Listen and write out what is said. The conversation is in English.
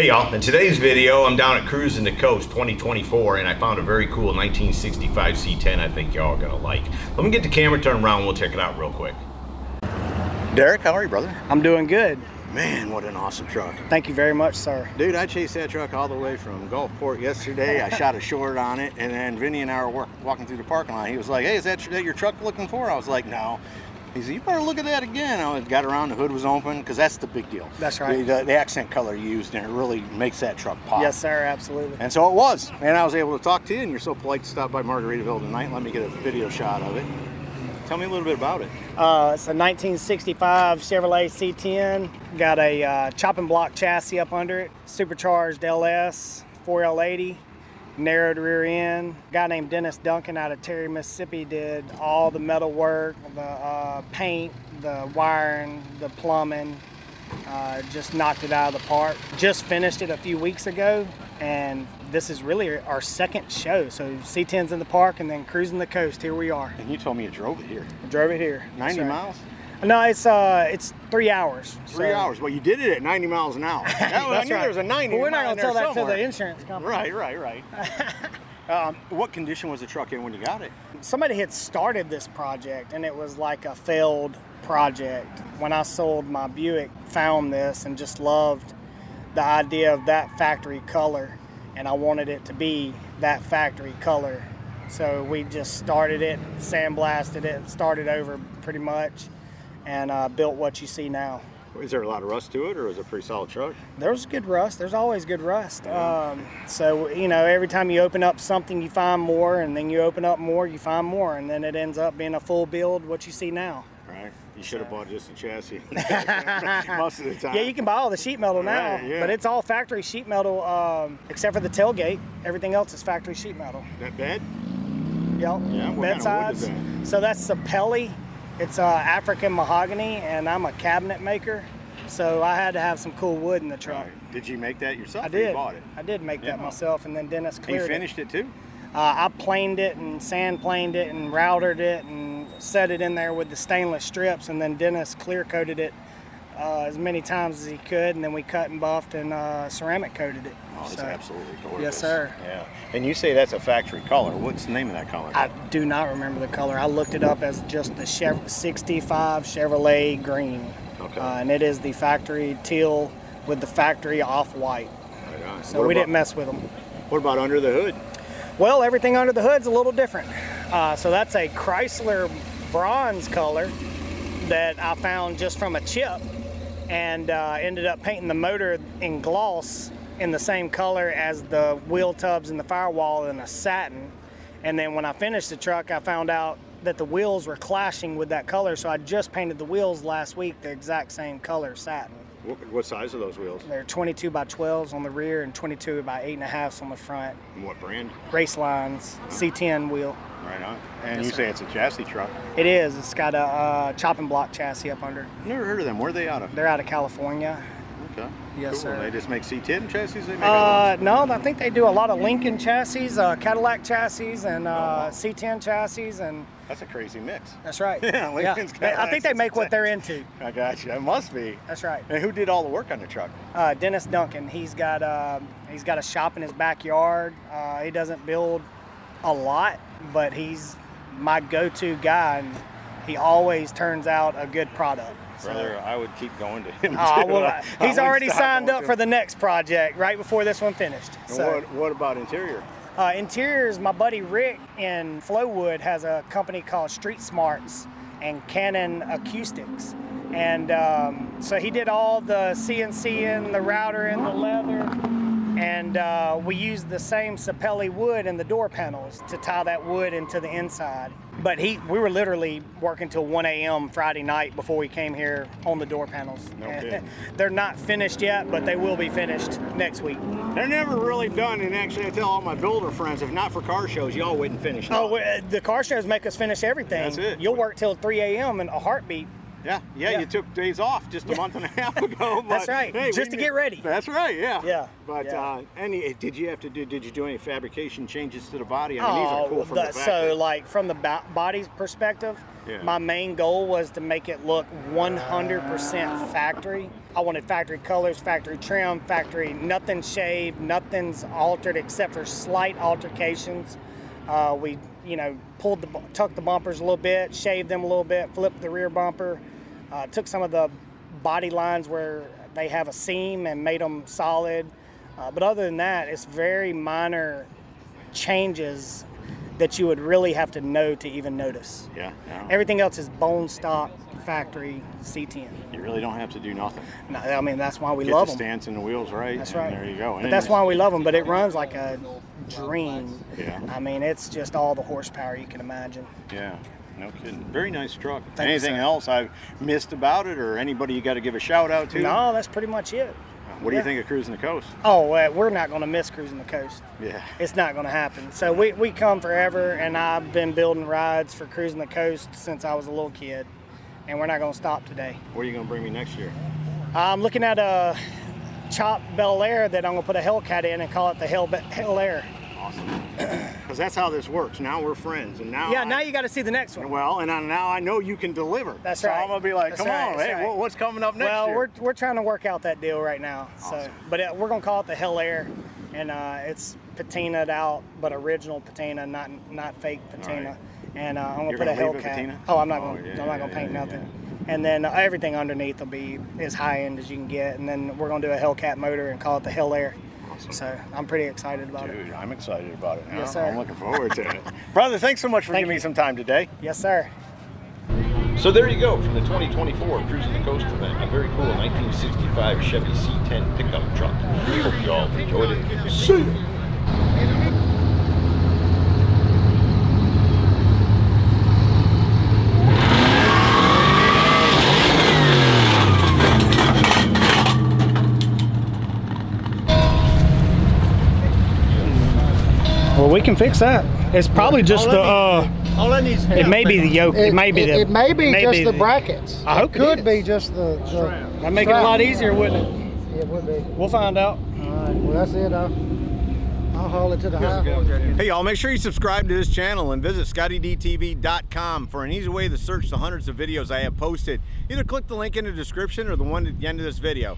Hey y'all, in today's video I'm down at Cruisin The Coast 2024 and I found a very cool 1965 C10 I think y'all are gonna like. Let me get the camera turned around and we'll check it out real quick. Derek, how are you, brother? I'm doing good. Man, what an awesome truck. Thank you very much, sir. Dude, I chased that truck all the way from Gulfport yesterday. I shot a short on it, and then Vinny and I were walking through the parking lot. He was like, hey, is that your truck looking for? I was like, no. He said, you better look at that again. I got around, the hood was open, because that's the big deal. That's right. The accent color used, and it really makes that truck pop. Yes, sir, absolutely. And so it was. And I was able to talk to you, and you're so polite to stop by Margaritaville tonight and let me get a video shot of it. Tell me a little bit about it. It's a 1965 Chevrolet C10. Got a chopping block chassis up under it, Supercharged LS 4L80. Narrowed rear end. A guy named Dennis Duncan out of Terry, Mississippi did all the metal work, the paint, the wiring, the plumbing. Just knocked it out of the park. Just finished it a few weeks ago, and this is really our second show. So C10's in the park and then Cruisin The Coast, here we are. And you told me you drove it here. I drove it here. 90 miles? No, it's 3 hours. 3 hours. Well, you did it at 90 miles an hour. I knew there was a 90. Well, we're not going to tell that somewhere. to the insurance company. Right. What condition was the truck in when you got it? Somebody had started this project, and it was like a failed project. When I sold my Buick, found this and just loved the idea of that factory color, and I wanted it to be that factory color. So we just started it, sandblasted it, started over pretty much, and built what you see now. Is there a lot of rust to it, or is it a pretty solid truck? There's good rust. There's always good rust. So, you know, every time you open up something, you find more, and then you open up more, you find more, and then it ends up being a full build, what you see now. Right. You should have bought just a chassis most of the time. Yeah, you can buy all the sheet metal now, right, yeah. but it's all factory sheet metal, except for the tailgate. Everything else is factory sheet metal. That bed? Yep. Yeah, what bed kind of wood is sides. that? So that's Sapelli. It's African mahogany, and I'm a cabinet maker, so I had to have some cool wood in the truck. Right. Did you make that yourself? I or did. You bought it? I did make that myself, and then Dennis And cleared you finished it too? I planed it and sand planed it and routed it and set it in there with the stainless strips, and then Dennis clear coated it as many times as he could, and then we cut and buffed and ceramic coated it. Oh, it's absolutely gorgeous. Yes, sir. Yeah. And you say that's a factory color. What's the name of that color? I do not remember the color. I looked it up as just the 65 Chevrolet green. Okay. And it is the factory teal with the factory off-white. Right on. So we didn't mess with them. What about under the hood? Well, everything under the hood's a little different. So that's a Chrysler bronze color that I found just from a chip, and ended up painting the motor in gloss in the same color as the wheel tubs and the firewall in a satin. And then when I finished the truck, I found out that the wheels were clashing with that color, so I just painted the wheels last week the exact same color, satin. What size are those wheels? They're 22 by 12s on the rear and 22 by 8.5s on the front. And what brand? Race Lines C10 wheel. Right on. And Yes, you sir. say it's a chassis truck. It is. It's got a chopping block chassis up under. Never heard of them. Where are they out of? They're out of California. Okay. Yes, cool. sir. They just make C10 chassis? They make other No, I think they do a lot of Lincoln chassis, Cadillac chassis, and wow. C10 chassis, and That's a crazy mix. that's right. Yeah, Lincoln's I think Cadillacs they and make what C10s. they're into. I got you. It must be. That's right. And who did all the work on the truck? Dennis Duncan. He's got a shop in his backyard. He doesn't build a lot, but he's my go-to guy, and he always turns out a good product. Brother, I would keep going to him too. Well, he's I already wouldn't stop signed going up to for him. the next project right before this one finished. And So, what about interior? interiors, my buddy Rick in Flowood has a company called Street Smarts and Canon Acoustics. And so he did all the CNC and the router and the leather. And we used the same Sapelli wood in the door panels to tie that wood into the inside. But we were literally working till 1 a.m. Friday night before we came here on the door panels. No kidding. They're not finished yet, but they will be finished next week. They're never really done, and actually I tell all my builder friends, if not for car shows, y'all wouldn't finish it. Oh, the car shows make us finish everything. That's it. You'll work till 3 a.m. in a heartbeat Yeah. You took days off just a month and a half ago. But, That's right. hey, just to get ready. That's right. Yeah. Yeah. But yeah. did you do any fabrication changes to the body? I mean, these are cool from the back. So like from the body's perspective, my main goal was to make it look 100% factory. I wanted factory colors, factory trim, factory, nothing shaved, nothing's altered except for slight altercations. We, tucked the bumpers a little bit, shaved them a little bit, flipped the rear bumper, took some of the body lines where they have a seam and made them solid. But other than that, it's very minor changes that you would really have to know to even notice. Yeah. Everything else is bone stock factory C10. You really don't have to do nothing. No, I mean, that's why we Get love the them. stance and the wheels right. That's and right. There you go. But that's why we love them. But it runs like a dream. Yeah. I mean, it's just all the horsepower you can imagine. Yeah. No kidding. Very nice truck. Thank you, Anything sir. else I've missed about it, or anybody you got to give a shout out to? No, that's pretty much it. What do you think of Cruisin the Coast? Oh, we're not going to miss Cruisin the Coast. Yeah. It's not going to happen. So we come forever, and I've been building rides for Cruisin the Coast since I was a little kid, and we're not going to stop today. What are you going to bring me next year? I'm looking at a chopped Bel Air that I'm going to put a Hellcat in and call it the Hell Air. Awesome. Because that's how this works. Now we're friends, and now now you got to see the next one. Well, and now I know you can deliver. That's so right. I'm gonna be like, That's come right. on, That's hey, right. what's coming up next well, year? we're trying to work out that deal right now. Awesome. So, but we're gonna call it the Hell Air, and it's patinaed out, but original patina, not fake patina. Right. And I'm gonna You're put a gonna leave it Hellcat. patina? Oh, I'm not Oh, gonna. yeah, I'm not gonna paint yeah, nothing. And then everything underneath will be as high end as you can get. And then we're gonna do a Hellcat motor and call it the Hell Air. Awesome. So I'm pretty excited about it. Dude, I'm excited about it now. Yes, sir. I'm looking forward to it. Brother, thanks so much for Thank giving me you. some time today. Yes, sir. So there you go, from the 2024 Cruisin the Coast event, a very cool 1965 Chevy C10 pickup truck. Hope you all enjoyed it. See ya! Well, we can fix that. It's probably just the. All that needs It may be the yoke. It may be the. It may be just the the- brackets. I hope it it could is. be just the That'd make it a lot easier, wouldn't it? Yeah, it would be. We'll find out. All right. Well, that's it. I'll haul it to the house. Hey, y'all, make sure you subscribe to this channel and visit ScottieDTV.com for an easy way to search the hundreds of videos I have posted. Either click the link in the description or the one at the end of this video.